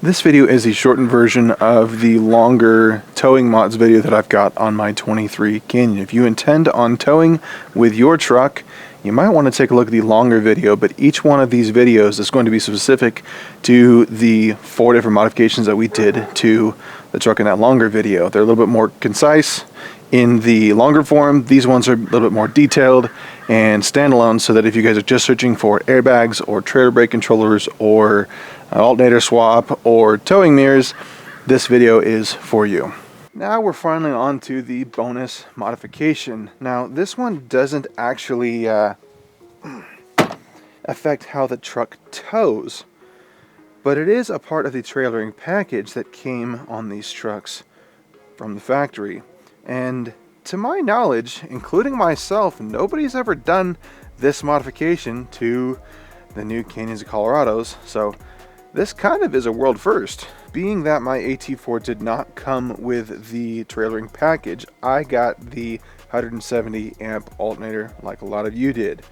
This video is a shortened version of the longer towing mods video that I've got on my 23 Canyon. If you intend on towing with your truck, you might want to take a look at the longer video, but each one of these videos is going to be specific to the 4 different modifications that we did to the truck in that longer video. They're a little bit more concise in the longer form. These ones are a little bit more detailed and standalone, so that if you guys are just searching for airbags or trailer brake controllers or an alternator swap or towing mirrors, this video is for you. Now we're finally on to the bonus modification. Now this one doesn't actually affect how the truck tows, but it is a part of the trailering package that came on these trucks from the factory. And to my knowledge, including myself, nobody's ever done this modification to the new Canyons of Colorado's. So this kind of is a world first. Being that my AT4 did not come with the trailering package, I got the 170 amp alternator like a lot of you did.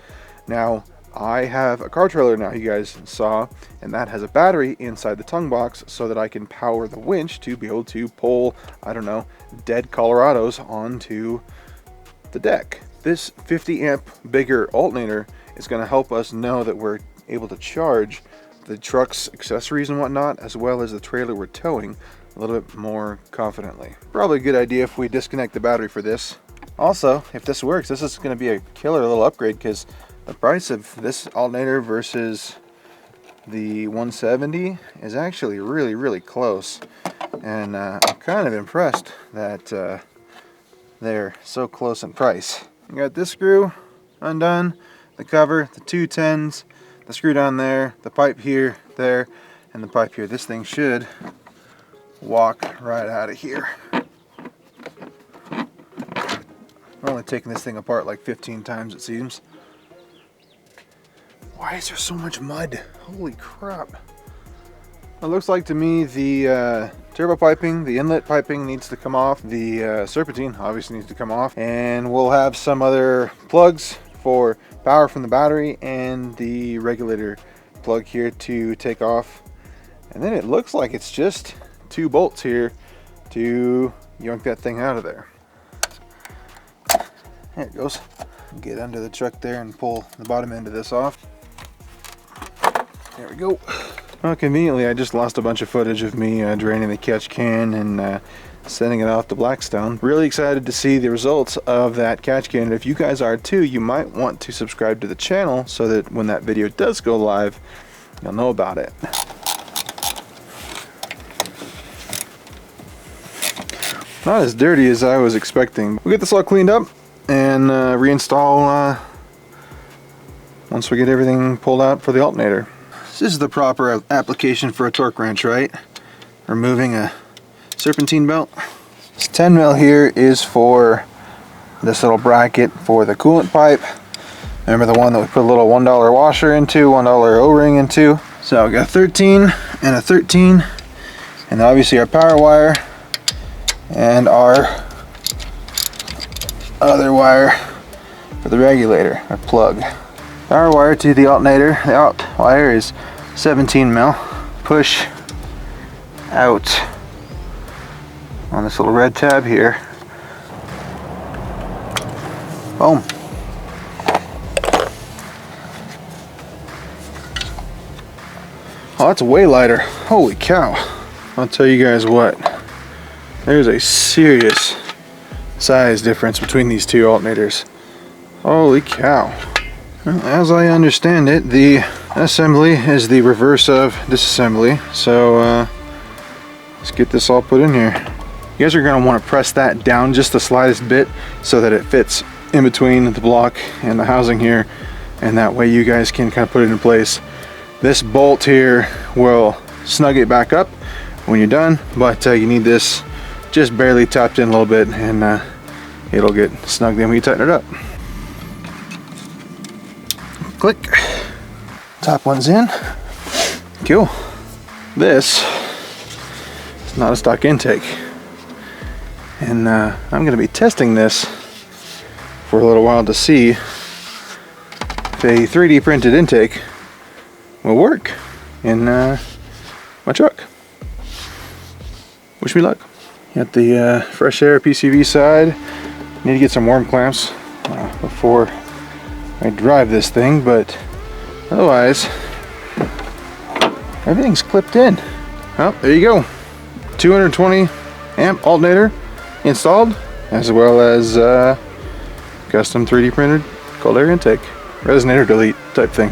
Now, I have a car trailer now, you guys saw, and that has a battery inside the tongue box so that I can power the winch to be able to pull, I don't know, dead Colorados onto the deck. This 50 amp bigger alternator is going to help us know that we're able to charge the truck's accessories and whatnot, as well as the trailer we're towing, a little bit more confidently. Probably a good idea if we disconnect the battery for this. Also, if this works, this is going to be a killer little upgrade, because the price of this alternator versus the 170 is actually really close, and I'm kind of impressed that they're so close in price. You got this screw undone, the cover, the 2 10s, the screw down there, the pipe here, there, and the pipe here. This thing should walk right out of here. I've only taken this thing apart like 15 times, it seems. Why is there so much mud? Holy crap. It looks like to me the turbo piping, the inlet piping needs to come off. The serpentine obviously needs to come off. And we'll have some other plugs for power from the battery and the regulator plug here to take off. And then it looks like it's just 2 bolts here to yank that thing out of there. There it goes. Get under the truck there and pull the bottom end of this off. There we go. Well, conveniently, I just lost a bunch of footage of me draining the catch can and sending it off to Blackstone. Really excited to see the results of that catch can. And if you guys are too, you might want to subscribe to the channel so that when that video does go live, you'll know about it. Not as dirty as I was expecting. We'll get this all cleaned up and reinstall once we get everything pulled out for the alternator. This is the proper application for a torque wrench, right? Removing a serpentine belt. This 10 mil here is for this little bracket for the coolant pipe. Remember the one that we put a little $1 washer into, $1 O-ring into? So we got 13 and a 13, and obviously our power wire and our other wire for the regulator, our plug. Power wire to the alternator. The alt wire is 17 mil. Push out on this little red tab here. Boom. Oh, that's way lighter. Holy cow. I'll tell you guys what. There's a serious size difference between these 2 alternators. Holy cow. Well, as I understand it, the assembly is the reverse of disassembly, so let's get this all put in here. You guys are going to want to press that down just the slightest bit so that it fits in between the block and the housing here, and that way you guys can kind of put it in place. This bolt here will snug it back up when you're done, but you need this just barely tapped in a little bit, and it'll get snugged in when you tighten it up. Click. Top one's in. Cool. This is not a stock intake, and I'm going to be testing this for a little while to see if a 3D printed intake will work in my truck. wish me luck. At the fresh air PCV side, need to get some worm clamps before I drive this thing, but otherwise everything's clipped in. Well, there you go. 220 amp alternator installed, as well as custom 3D printed cold air intake, resonator delete type thing.